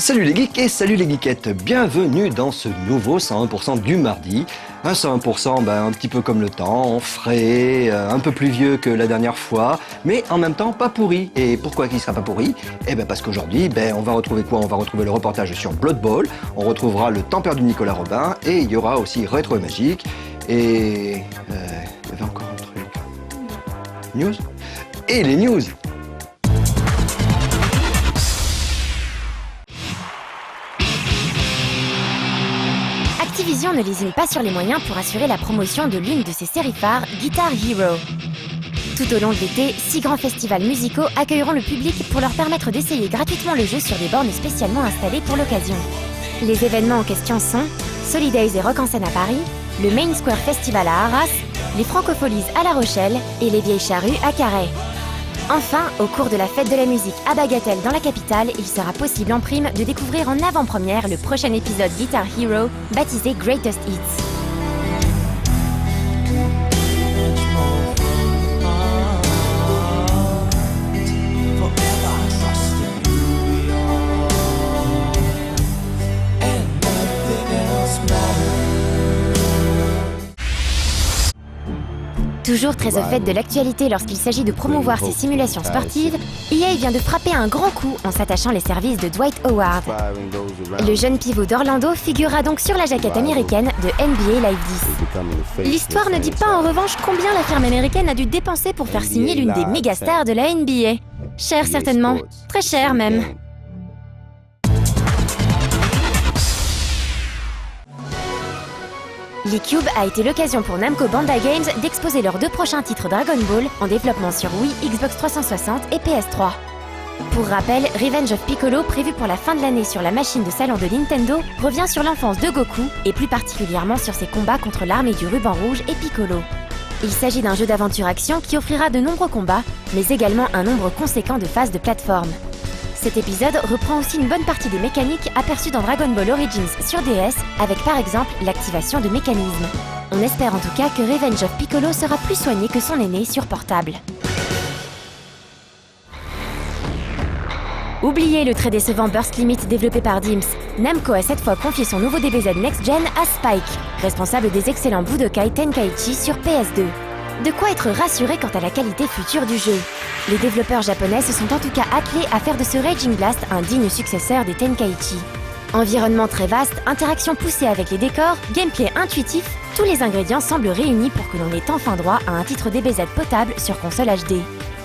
Salut les geeks et salut les geekettes, bienvenue dans ce nouveau 101% du mardi. Un 101% un petit peu comme le temps, frais, un peu plus vieux que la dernière fois, mais en même temps pas pourri. Et pourquoi qu'il sera pas pourri? Parce qu'aujourd'hui, on va retrouver quoi? On va retrouver le reportage sur Blood Bowl, on retrouvera le temps perdu de Nicolas Robin, et il y aura aussi Rétro et Magique, et... il y avait encore un truc... News? Et les news! Activision ne lésine pas sur les moyens pour assurer la promotion de l'une de ses séries phares, Guitar Hero. Tout au long de l'été, 6 grands festivals musicaux accueilleront le public pour leur permettre d'essayer gratuitement le jeu sur des bornes spécialement installées pour l'occasion. Les événements en question sont Solidays et Rock en scène à Paris, le Main Square Festival à Arras, les Francopholies à La Rochelle et les Vieilles Charrues à Carhaix. Enfin, au cours de la fête de la musique à Bagatelle dans la capitale, il sera possible en prime de découvrir en avant-première le prochain épisode Guitar Hero, baptisé Greatest Hits. Toujours très au fait de l'actualité lorsqu'il s'agit de promouvoir ses simulations sportives, EA vient de frapper un grand coup en s'attachant les services de Dwight Howard. Le jeune pivot d'Orlando figurera donc sur la jaquette américaine de NBA Live 10. L'histoire ne dit pas en revanche combien la firme américaine a dû dépenser pour faire signer l'une des méga stars de la NBA. Cher certainement, très cher même. l'E-Cube a été l'occasion pour Namco Bandai Games d'exposer leurs 2 prochains titres Dragon Ball en développement sur Wii, Xbox 360 et PS3. Pour rappel, Revenge of Piccolo, prévu pour la fin de l'année sur la machine de salon de Nintendo, revient sur l'enfance de Goku et plus particulièrement sur ses combats contre l'armée du ruban rouge et Piccolo. Il s'agit d'un jeu d'aventure-action qui offrira de nombreux combats, mais également un nombre conséquent de phases de plateforme. Cet épisode reprend aussi une bonne partie des mécaniques aperçues dans Dragon Ball Origins sur DS, avec par exemple l'activation de mécanismes. On espère en tout cas que Revenge of Piccolo sera plus soigné que son aîné sur portable. Oubliez le très décevant Burst Limit développé par Dims. Namco a cette fois confié son nouveau DBZ Next Gen à Spike, responsable des excellents Budokai Tenkaichi sur PS2. De quoi être rassuré quant à la qualité future du jeu. Les développeurs japonais se sont en tout cas attelés à faire de ce Raging Blast un digne successeur des Tenkaichi. Environnement très vaste, interaction poussée avec les décors, gameplay intuitif, tous les ingrédients semblent réunis pour que l'on ait enfin droit à un titre DBZ potable sur console HD.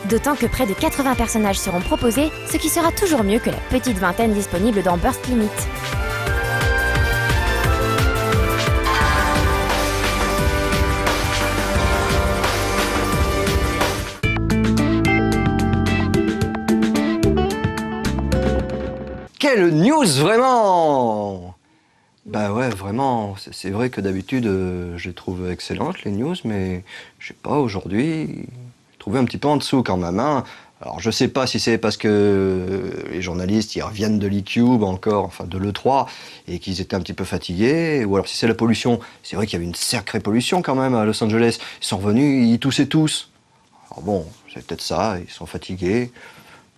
D'autant que près de 80 personnages seront proposés, ce qui sera toujours mieux que la petite vingtaine disponible dans Burst Limit. Quelle news vraiment! Bah ouais, vraiment, c'est vrai que d'habitude je les trouve excellentes les news, mais je sais pas, aujourd'hui, je trouvais un petit peu en dessous quand même. Hein. Alors je sais pas si c'est parce que les journalistes ils reviennent de l'E-Cube encore, enfin de l'E3, et qu'ils étaient un petit peu fatigués, ou alors si c'est la pollution. C'est vrai qu'il y avait une sacrée pollution quand même à Los Angeles. Ils sont revenus, ils toussaient tous. Alors bon, c'est peut-être ça, ils sont fatigués.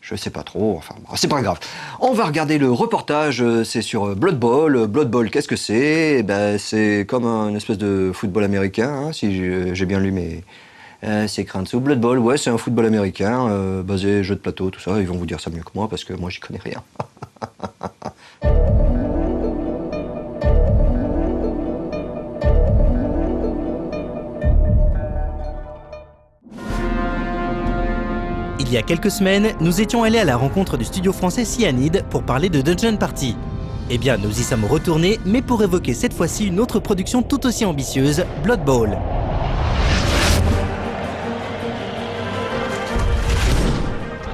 Je sais pas trop, enfin, c'est pas grave. On va regarder le reportage, c'est sur Blood Bowl. Blood Bowl, qu'est-ce que c'est? C'est comme une espèce de football américain, hein, si j'ai bien lu mes... c'est écrit en dessous. Blood Bowl, ouais, c'est un football américain, basé jeu de plateau, tout ça. Ils vont vous dire ça mieux que moi, parce que moi, j'y connais rien. Il y a quelques semaines, nous étions allés à la rencontre du studio français Cyanide pour parler de Dungeon Party. Eh bien, nous y sommes retournés, mais pour évoquer cette fois-ci une autre production tout aussi ambitieuse, Blood Bowl.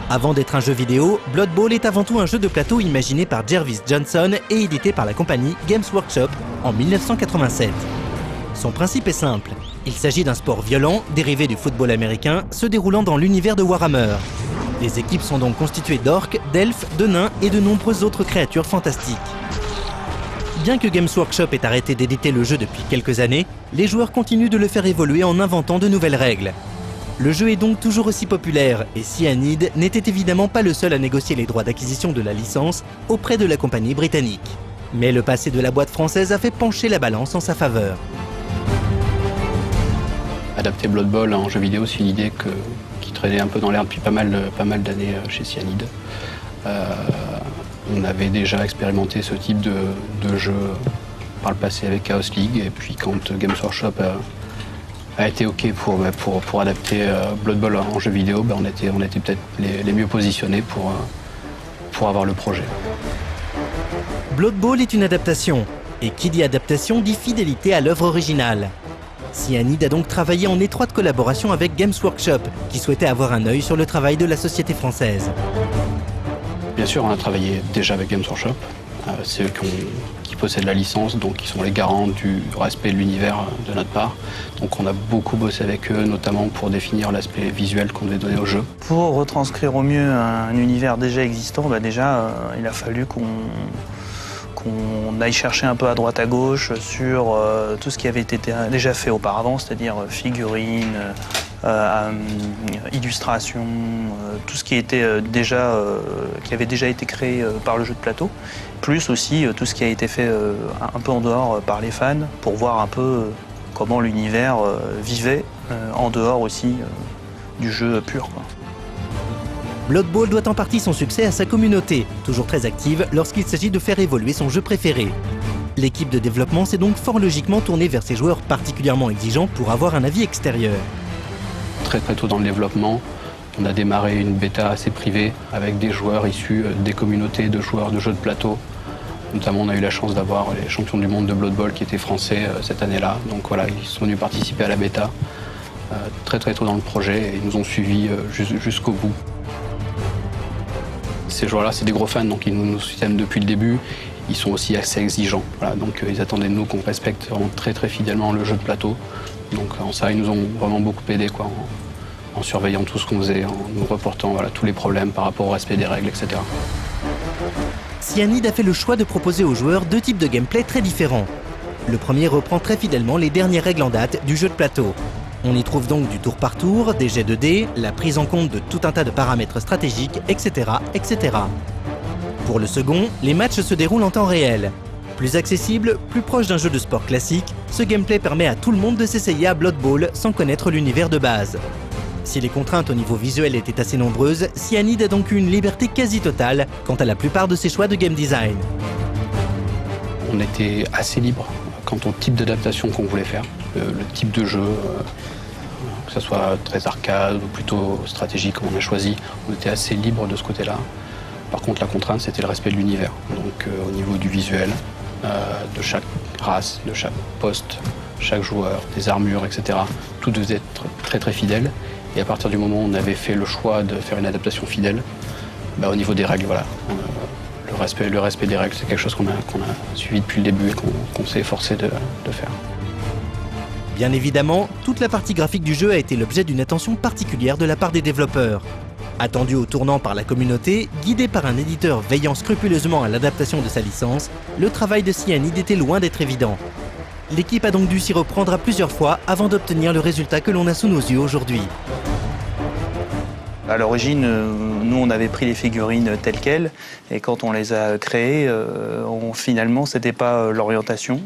Avant d'être un jeu vidéo, Blood Bowl est avant tout un jeu de plateau imaginé par Jervis Johnson et édité par la compagnie Games Workshop en 1987. Son principe est simple. Il s'agit d'un sport violent, dérivé du football américain, se déroulant dans l'univers de Warhammer. Les équipes sont donc constituées d'orques, d'elfes, de nains et de nombreuses autres créatures fantastiques. Bien que Games Workshop ait arrêté d'éditer le jeu depuis quelques années, les joueurs continuent de le faire évoluer en inventant de nouvelles règles. Le jeu est donc toujours aussi populaire et Cyanide n'était évidemment pas le seul à négocier les droits d'acquisition de la licence auprès de la compagnie britannique. Mais le passé de la boîte française a fait pencher la balance en sa faveur. Adapter Blood Bowl en jeu vidéo, c'est une idée qui traînait un peu dans l'air depuis pas mal d'années chez Cyanide. On avait déjà expérimenté ce type de jeu par le passé avec Chaos League, et puis quand Games Workshop a été OK pour adapter Blood Bowl en jeu vidéo, on était peut-être les mieux positionnés pour avoir le projet. Blood Bowl est une adaptation, et qui dit adaptation dit fidélité à l'œuvre originale. Cyanide a donc travaillé en étroite collaboration avec Games Workshop, qui souhaitait avoir un œil sur le travail de la société française. Bien sûr, on a travaillé déjà avec Games Workshop. C'est eux qui possèdent la licence, donc ils sont les garants du respect de l'univers de notre part. Donc on a beaucoup bossé avec eux, notamment pour définir l'aspect visuel qu'on devait donner au jeu. Pour retranscrire au mieux un univers déjà existant, il a fallu qu'on aille chercher un peu à droite à gauche sur tout ce qui avait été déjà fait auparavant, c'est-à-dire figurines, illustrations, tout ce qui était qui avait déjà été créé par le jeu de plateau, plus aussi tout ce qui a été fait un peu en dehors par les fans, pour voir un peu comment l'univers vivait en dehors aussi du jeu pur, quoi. Blood Bowl doit en partie son succès à sa communauté, toujours très active lorsqu'il s'agit de faire évoluer son jeu préféré. L'équipe de développement s'est donc fort logiquement tournée vers ses joueurs particulièrement exigeants pour avoir un avis extérieur. Très tôt dans le développement, on a démarré une bêta assez privée avec des joueurs issus des communautés de joueurs de jeux de plateau. Notamment, on a eu la chance d'avoir les champions du monde de Blood Bowl qui étaient français cette année-là. Donc voilà, ils sont venus participer à la bêta très tôt dans le projet et ils nous ont suivis jusqu'au bout. Ces joueurs-là, c'est des gros fans, donc ils nous soutiennent depuis le début. Ils sont aussi assez exigeants. Voilà, donc ils attendaient de nous qu'on respecte vraiment très fidèlement le jeu de plateau. Donc en ça, ils nous ont vraiment beaucoup aidé, en surveillant tout ce qu'on faisait, en nous reportant tous les problèmes par rapport au respect des règles, etc. Cyanide a fait le choix de proposer aux joueurs deux types de gameplay très différents. Le premier reprend très fidèlement les dernières règles en date du jeu de plateau. On y trouve donc du tour par tour, des jets de dés, la prise en compte de tout un tas de paramètres stratégiques, etc., etc. Pour le second, les matchs se déroulent en temps réel. Plus accessible, plus proche d'un jeu de sport classique, ce gameplay permet à tout le monde de s'essayer à Blood Bowl sans connaître l'univers de base. Si les contraintes au niveau visuel étaient assez nombreuses, Cyanide a donc eu une liberté quasi totale quant à la plupart de ses choix de game design. On était assez libre quant au type d'adaptation qu'on voulait faire, le type de jeu, que ce soit très arcade ou plutôt stratégique comme on a choisi, on était assez libre de ce côté-là. Par contre, la contrainte, c'était le respect de l'univers. Donc au niveau du visuel, de chaque race, de chaque poste, chaque joueur, des armures, etc. Tout devait être très fidèle. Et à partir du moment où on avait fait le choix de faire une adaptation fidèle, au niveau des règles, le respect des règles, c'est quelque chose qu'on a suivi depuis le début et qu'on s'est efforcé de faire. Bien évidemment, toute la partie graphique du jeu a été l'objet d'une attention particulière de la part des développeurs. Attendu au tournant par la communauté, guidé par un éditeur veillant scrupuleusement à l'adaptation de sa licence, le travail de Cyanide était loin d'être évident. L'équipe a donc dû s'y reprendre à plusieurs fois avant d'obtenir le résultat que l'on a sous nos yeux aujourd'hui. À l'origine, nous on avait pris les figurines telles quelles, et quand on les a créées, finalement c'était pas l'orientation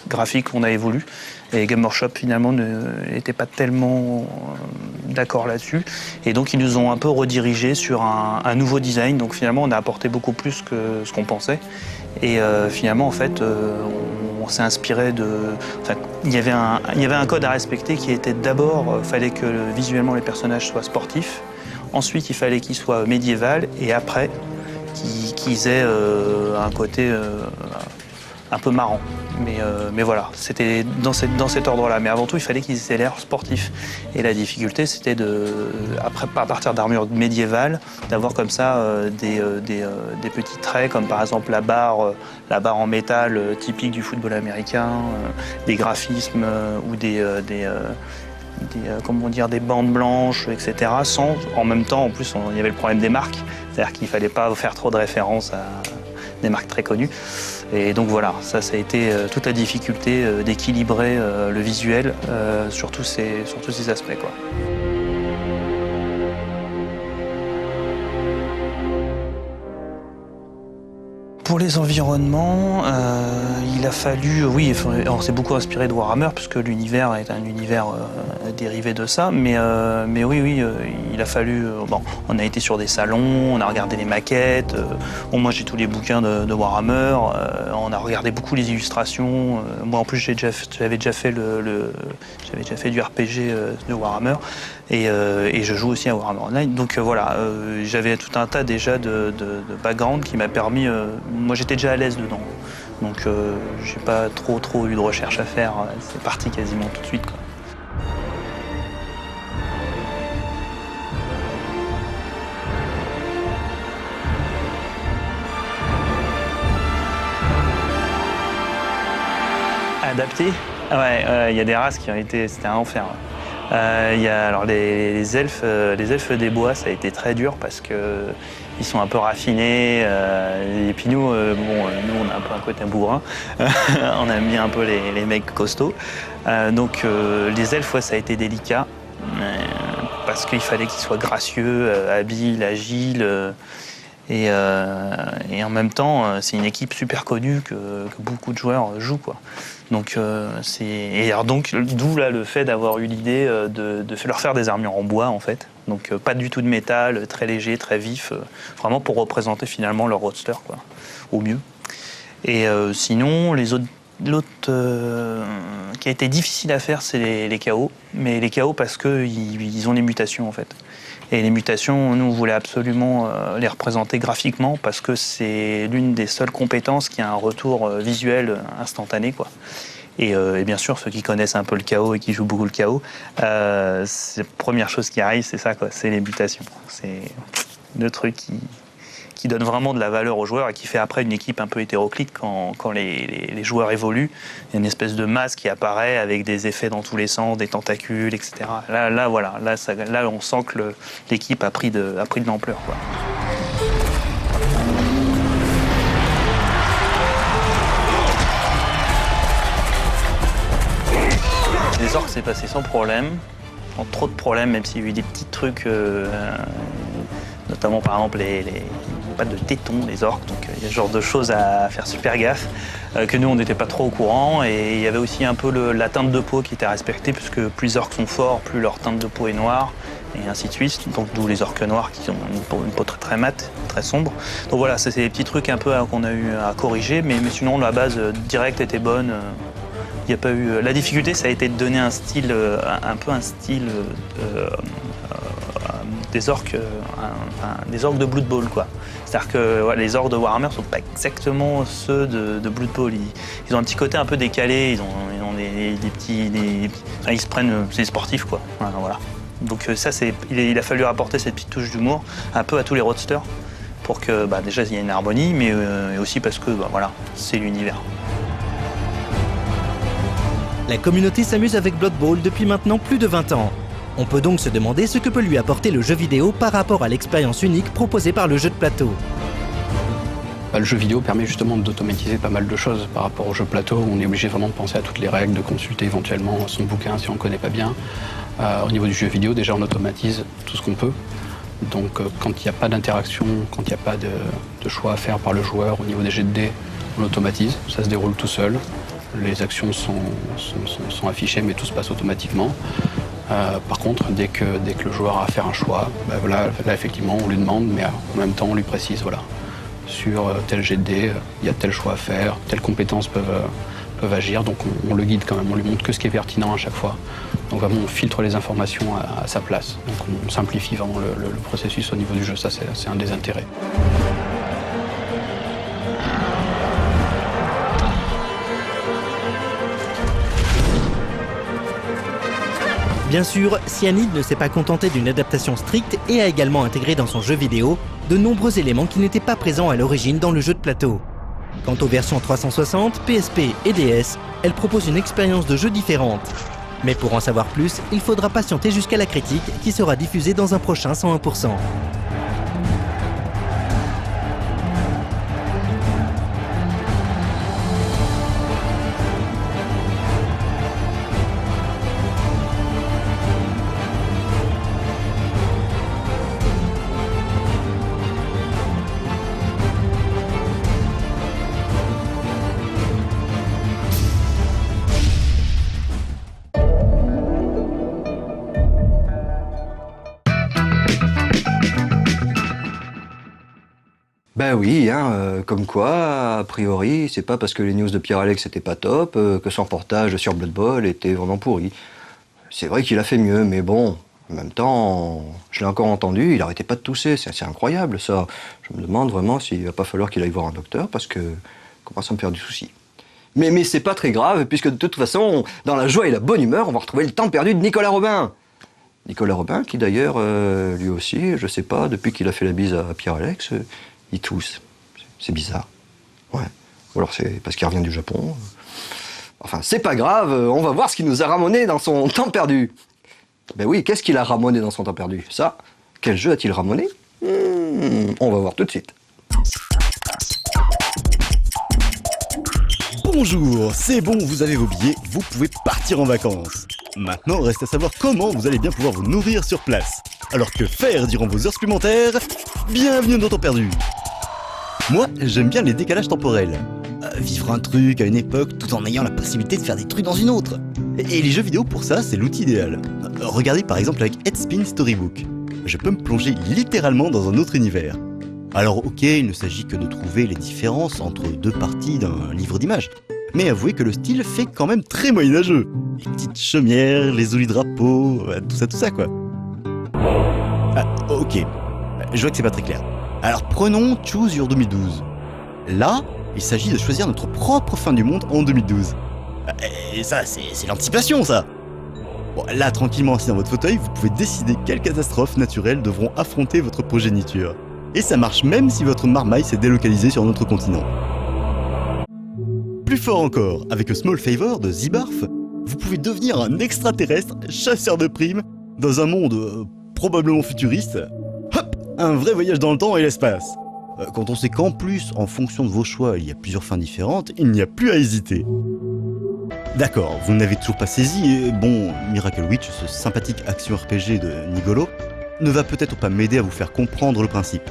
graphique qu'on avait voulu. Et Game Workshop finalement n'était pas tellement d'accord là-dessus. Et donc ils nous ont un peu redirigés sur un nouveau design. Donc finalement on a apporté beaucoup plus que ce qu'on pensait. Et finalement en fait on s'est inspiré de... il y avait un code à respecter qui était d'abord, fallait que visuellement les personnages soient sportifs. Ensuite il fallait qu'ils soient médiéval. Et après qu'ils aient un côté... un peu marrant, mais voilà, c'était dans cet ordre-là. Mais avant tout, il fallait qu'ils aient l'air sportifs. Et la difficulté, c'était à partir d'armures médiévales, d'avoir comme ça des petits traits, comme par exemple la barre en métal typique du football américain, des graphismes ou des bandes blanches, etc. Sans, en même temps, en plus, il y avait le problème des marques, c'est-à-dire qu'il ne fallait pas faire trop de références à des marques très connues. Et donc voilà, ça a été toute la difficulté d'équilibrer le visuel sur tous ces aspects, quoi. Pour les environnements, il a fallu, oui, on s'est beaucoup inspiré de Warhammer puisque l'univers est un univers dérivé de ça, mais oui, il a fallu, bon, on a été sur des salons, on a regardé les maquettes, bon, moi j'ai tous les bouquins de Warhammer, on a regardé beaucoup les illustrations, moi en plus j'avais déjà fait du RPG de Warhammer et je joue aussi à Warhammer Online, donc voilà, j'avais tout un tas déjà de background qui m'a permis, moi j'étais déjà à l'aise dedans, donc j'ai pas trop eu de recherche à faire, c'est parti quasiment tout de suite, quoi. Adapté. Ouais, il y a des races qui ont été, c'était un enfer. Il y a alors les elfes des bois, ça a été très dur parce que ils sont un peu raffinés. Et puis nous, nous on a un peu un côté bourrin. On aime bien un peu les mecs costauds. Donc les elfes, ouais, ça a été délicat parce qu'il fallait qu'ils soient gracieux, habiles, agiles. Et en même temps, c'est une équipe super connue que beaucoup de joueurs jouent, quoi. Donc d'où là le fait d'avoir eu l'idée de leur faire des armures en bois, en fait. Donc pas du tout de métal, très léger, très vif, vraiment pour représenter finalement leur roadster, quoi, au mieux. Et sinon, l'autre qui a été difficile à faire, c'est les chaos. Mais les chaos parce qu'ils ont des mutations, en fait. Et les mutations, nous, on voulait absolument les représenter graphiquement parce que c'est l'une des seules compétences qui a un retour visuel instantané, quoi. Et bien sûr, ceux qui connaissent un peu le chaos et qui jouent beaucoup le chaos, la première chose qui arrive, c'est ça, quoi, c'est les mutations. C'est le truc qui donne vraiment de la valeur aux joueurs et qui fait après une équipe un peu hétéroclite quand les joueurs évoluent. Il y a une espèce de masse qui apparaît avec des effets dans tous les sens, des tentacules, etc. Là, voilà, là on sent que l'équipe a pris de l'ampleur, quoi. Les orques, c'est passé sans problème, sans trop de problèmes, même s'il y a eu des petits trucs, notamment par exemple pas de tétons, les orques, donc il y a ce genre de choses à faire super gaffe, que nous on n'était pas trop au courant, et il y avait aussi un peu la teinte de peau qui était respectée, puisque plus les orques sont forts, plus leur teinte de peau est noire, et ainsi de suite, donc d'où les orques noirs qui ont une peau très, très mate, très sombre. Donc voilà, c'est des petits trucs un peu qu'on a eu à corriger, mais sinon la base directe était bonne. Il n'y a pas eu. La difficulté, ça a été de donner un style, un style des orques de Blood Bowl, quoi. C'est-à-dire que ouais, les orques de Warhammer sont pas exactement ceux de Blood Bowl. Ils ont un petit côté un peu décalé. Ils ont des petits, enfin, ils se prennent, c'est des sportifs, quoi. Voilà. Donc ça, il a fallu apporter cette petite touche d'humour un peu à tous les roadsters pour que déjà il y ait une harmonie, mais aussi parce que voilà, c'est l'univers. La communauté s'amuse avec Blood Bowl depuis maintenant plus de 20 ans. On peut donc se demander ce que peut lui apporter le jeu vidéo par rapport à l'expérience unique proposée par le jeu de plateau. Le jeu vidéo permet justement d'automatiser pas mal de choses par rapport au jeu plateau. On est obligé vraiment de penser à toutes les règles, de consulter éventuellement son bouquin si on ne connaît pas bien. Au niveau du jeu vidéo, déjà on automatise tout ce qu'on peut. Donc quand il n'y a pas d'interaction, quand il n'y a pas de choix à faire par le joueur au niveau des jets de dés, on automatise, ça se déroule tout seul. Les actions sont affichées, mais tout se passe automatiquement. Par contre, dès que le joueur a à faire un choix, là effectivement, on lui demande, mais en même temps, on lui précise, voilà, sur tel jet de dés, il y a tel choix à faire, telles compétences peuvent agir. Donc on le guide quand même, on lui montre que ce qui est pertinent à chaque fois. Donc vraiment, on filtre les informations à sa place. Donc on simplifie vraiment le processus au niveau du jeu. Ça, c'est un des intérêts. Bien sûr, Cyanide ne s'est pas contenté d'une adaptation stricte et a également intégré dans son jeu vidéo de nombreux éléments qui n'étaient pas présents à l'origine dans le jeu de plateau. Quant aux versions 360, PSP et DS, elles proposent une expérience de jeu différente. Mais pour en savoir plus, il faudra patienter jusqu'à la critique qui sera diffusée dans un prochain 101%. Ben oui, hein, comme quoi, a priori, c'est pas parce que les news de Pierre-Alex étaient pas top que son reportage sur Blood Bowl était vraiment pourri. C'est vrai qu'il a fait mieux, mais bon, en même temps, je l'ai encore entendu, il arrêtait pas de tousser, c'est incroyable ça. Je me demande vraiment s'il va pas falloir qu'il aille voir un docteur parce que commence à me faire du souci. Mais c'est pas très grave, puisque de toute façon, dans la joie et la bonne humeur, on va retrouver le temps perdu de Nicolas Robin. Nicolas Robin, qui d'ailleurs, lui aussi, je sais pas, depuis qu'il a fait la bise à Pierre-Alex, il tousse. C'est bizarre. Ouais. Ou alors c'est parce qu'il revient du Japon. Enfin, c'est pas grave, on va voir ce qu'il nous a ramené dans son temps perdu. Ben oui, qu'est-ce qu'il a ramené dans son temps perdu? Ça, quel jeu a-t-il ramené? On va voir tout de suite. Bonjour, c'est bon, vous avez vos billets, vous pouvez partir en vacances. Maintenant, reste à savoir comment vous allez bien pouvoir vous nourrir sur place. Alors que faire durant vos heures supplémentaires? Bienvenue dans Temps perdu. Moi, j'aime bien les décalages temporels. Vivre un truc à une époque tout en ayant la possibilité de faire des trucs dans une autre. Et les jeux vidéo pour ça, c'est l'outil idéal. Regardez par exemple avec Headspin Storybook. Je peux me plonger littéralement dans un autre univers. Alors ok, il ne s'agit que de trouver les différences entre deux parties d'un livre d'images. Mais avouez que le style fait quand même très moyenâgeux. Les petites chaumières, les jolis drapeaux, tout ça quoi. Ah, ok, je vois que c'est pas très clair. Alors prenons Choose Your 2012. Là, il s'agit de choisir notre propre fin du monde en 2012. Et ça, c'est l'anticipation ça. Bon, là, tranquillement assis dans votre fauteuil, vous pouvez décider quelles catastrophes naturelles devront affronter votre progéniture. Et ça marche même si votre marmaille s'est délocalisée sur notre continent. Plus fort encore, avec A Small Favor de Zibarf, vous pouvez devenir un extraterrestre chasseur de primes dans un monde probablement futuriste. Hop, un vrai voyage dans le temps et l'espace. Quand on sait qu'en plus, en fonction de vos choix, il y a plusieurs fins différentes, il n'y a plus à hésiter. D'accord, vous n'avez toujours pas saisi, et bon, Miracle Witch, ce sympathique action RPG de Nigolo, ne va peut-être pas m'aider à vous faire comprendre le principe.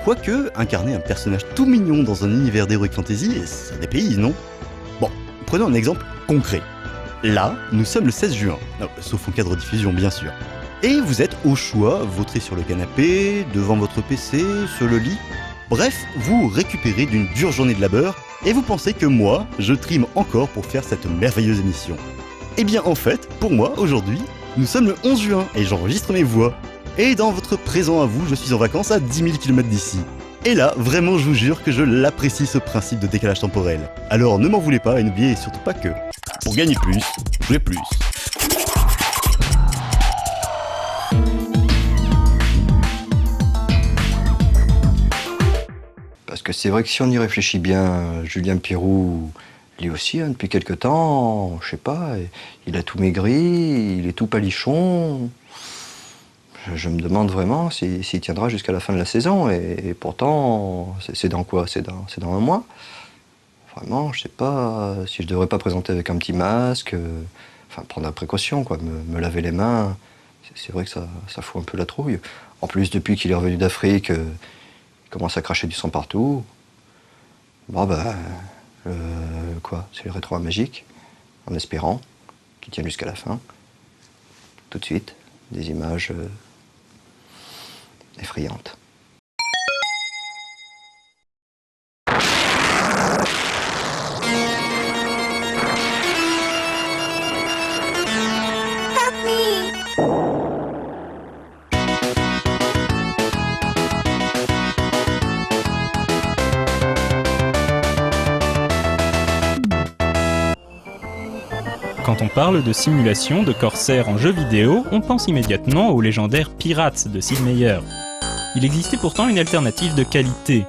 Quoique, incarner un personnage tout mignon dans un univers d'Heroic Fantasy, ça dépayse, non? Bon, prenons un exemple concret. Là, nous sommes le 16 juin, sauf en cas de rediffusion bien sûr. Et vous êtes au choix, vautré sur le canapé, devant votre PC, sur le lit. Bref, vous récupérez d'une dure journée de labeur, et vous pensez que moi, je trime encore pour faire cette merveilleuse émission. Eh bien en fait, pour moi, aujourd'hui, nous sommes le 11 juin, et j'enregistre mes voix. Et dans votre présent à vous, je suis en vacances à 10 000 km d'ici. Et là, vraiment, je vous jure que je l'apprécie ce principe de décalage temporel. Alors ne m'en voulez pas et n'oubliez surtout pas que, pour gagner plus, jouez plus. Parce que c'est vrai que si on y réfléchit bien, Julien Pirou, lui aussi, hein, depuis quelque temps, je sais pas, il a tout maigri, il est tout palichon. Je me demande vraiment s'il tiendra jusqu'à la fin de la saison. Et pourtant, c'est dans quoi? C'est dans un mois. Vraiment, je sais pas si je devrais pas présenter avec un petit masque. Enfin, prendre la précaution, quoi. Me laver les mains. C'est vrai que ça fout un peu la trouille. En plus, depuis qu'il est revenu d'Afrique, il commence à cracher du sang partout. Bon, quoi? C'est le rétro magique. En espérant qu'il tienne jusqu'à la fin. Tout de suite, des images effrayante. Quand on parle de simulation de corsaires en jeu vidéo, on pense immédiatement au légendaire Pirates de Sid Meier. Il existait pourtant une alternative de qualité,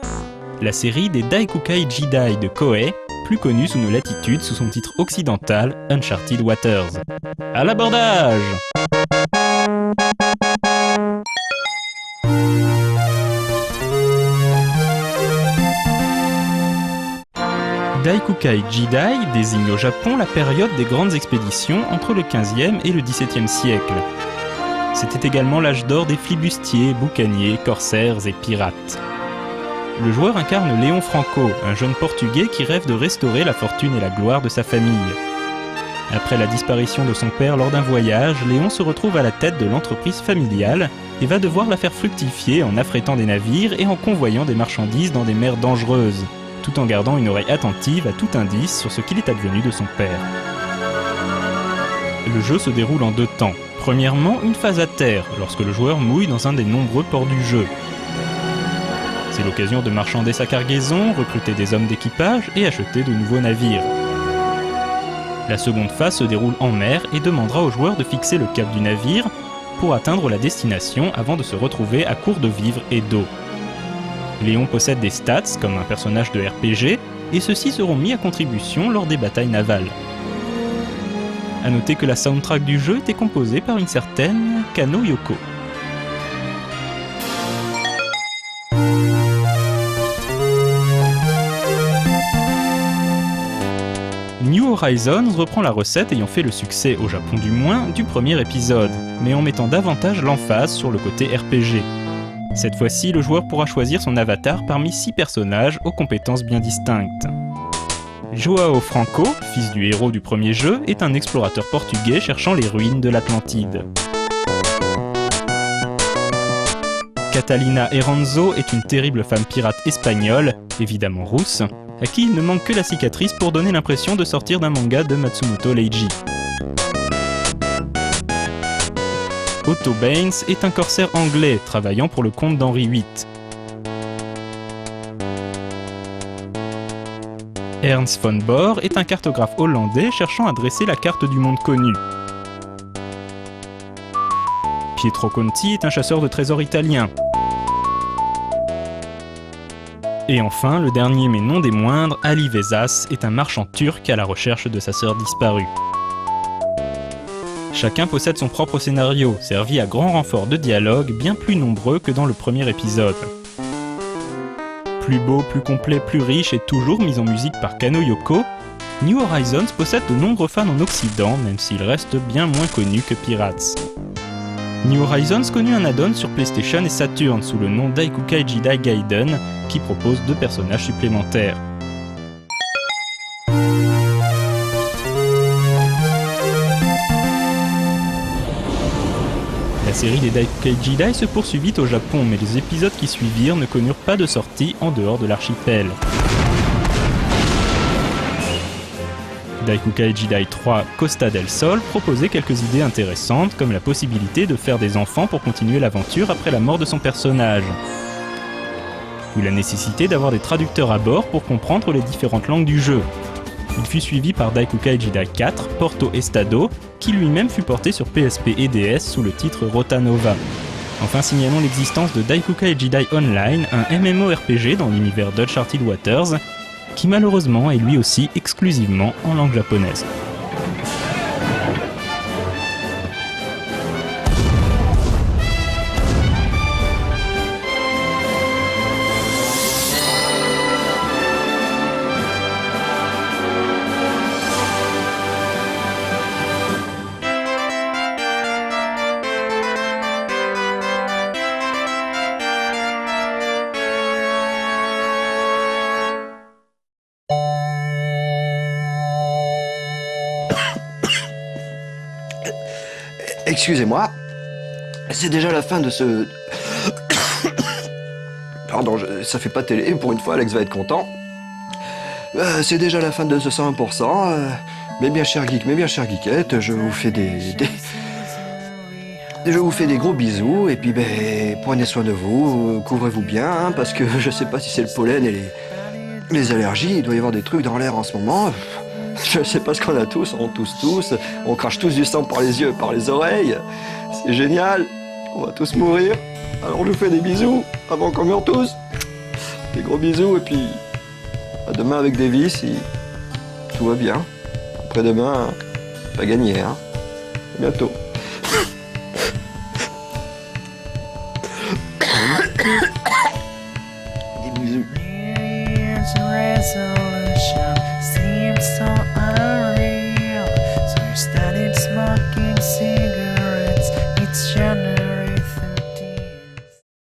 la série des Daikukai Jidai de Koei, plus connue sous nos latitudes sous son titre occidental Uncharted Waters. À l'abordage! Daikukai Jidai désigne au Japon la période des grandes expéditions entre le XVe et le XVIIe siècle. C'était également l'âge d'or des flibustiers, boucaniers, corsaires et pirates. Le joueur incarne Léon Franco, un jeune portugais qui rêve de restaurer la fortune et la gloire de sa famille. Après la disparition de son père lors d'un voyage, Léon se retrouve à la tête de l'entreprise familiale et va devoir la faire fructifier en affrétant des navires et en convoyant des marchandises dans des mers dangereuses, tout en gardant une oreille attentive à tout indice sur ce qu'il est advenu de son père. Le jeu se déroule en 2 temps. Premièrement, une phase à terre, lorsque le joueur mouille dans un des nombreux ports du jeu. C'est l'occasion de marchander sa cargaison, recruter des hommes d'équipage et acheter de nouveaux navires. La seconde phase se déroule en mer et demandera au joueur de fixer le cap du navire pour atteindre la destination avant de se retrouver à court de vivres et d'eau. Léon possède des stats comme un personnage de RPG et ceux-ci seront mis à contribution lors des batailles navales. A noter que la soundtrack du jeu était composée par une certaine Kano Yoko. New Horizons reprend la recette ayant fait le succès, au Japon du moins, du premier épisode, mais en mettant davantage l'emphase sur le côté RPG. Cette fois-ci, le joueur pourra choisir son avatar parmi 6 personnages aux compétences bien distinctes. Joao Franco, fils du héros du premier jeu, est un explorateur portugais cherchant les ruines de l'Atlantide. Catalina Eranzo est une terrible femme pirate espagnole, évidemment rousse, à qui il ne manque que la cicatrice pour donner l'impression de sortir d'un manga de Matsumoto Leiji. Otto Baines est un corsaire anglais travaillant pour le compte d'Henri VIII. Ernst von Bohr est un cartographe hollandais cherchant à dresser la carte du monde connu. Pietro Conti est un chasseur de trésors italien. Et enfin, le dernier mais non des moindres, Ali Vezas est un marchand turc à la recherche de sa sœur disparue. Chacun possède son propre scénario, servi à grand renfort de dialogues bien plus nombreux que dans le premier épisode. Plus beau, plus complet, plus riche et toujours mis en musique par Kano Yoko, New Horizons possède de nombreux fans en Occident, même s'il reste bien moins connu que Pirates. New Horizons connut un add-on sur PlayStation et Saturn sous le nom Daikukai Jidai Gaiden, qui propose 2 personnages supplémentaires. La série des Daikukai Jidai se poursuivit au Japon, mais les épisodes qui suivirent ne connurent pas de sortie en dehors de l'archipel. Daikukai Jidai 3 Costa del Sol proposait quelques idées intéressantes, comme la possibilité de faire des enfants pour continuer l'aventure après la mort de son personnage, ou la nécessité d'avoir des traducteurs à bord pour comprendre les différentes langues du jeu. Il fut suivi par Daikukai Jidai 4 Porto Estado, qui lui-même fut porté sur PSP et DS sous le titre Rota Nova. Enfin, signalons l'existence de Daikukai Jidai Online, un MMORPG dans l'univers d'Uncharted Waters, qui malheureusement est lui aussi exclusivement en langue japonaise. Excusez-moi, c'est déjà la fin de ce... Pardon, ça fait pas télé, pour une fois Alex va être content. C'est déjà la fin de ce 101%. Mes bien chers geeks, mes bien chères geekettes, je vous fais Je vous fais des gros bisous, et puis prenez soin de vous, couvrez-vous bien, hein, parce que je sais pas si c'est le pollen et les allergies, il doit y avoir des trucs dans l'air en ce moment. Je sais pas ce qu'on a tous, on tousse tous, on crache tous du sang par les yeux, par les oreilles. C'est génial, on va tous mourir. Alors je vous fais des bisous avant qu'on meure tous. Des gros bisous et puis à demain avec Davy si tout va bien. Après-demain, pas gagné, hein. À bientôt. Des bisous.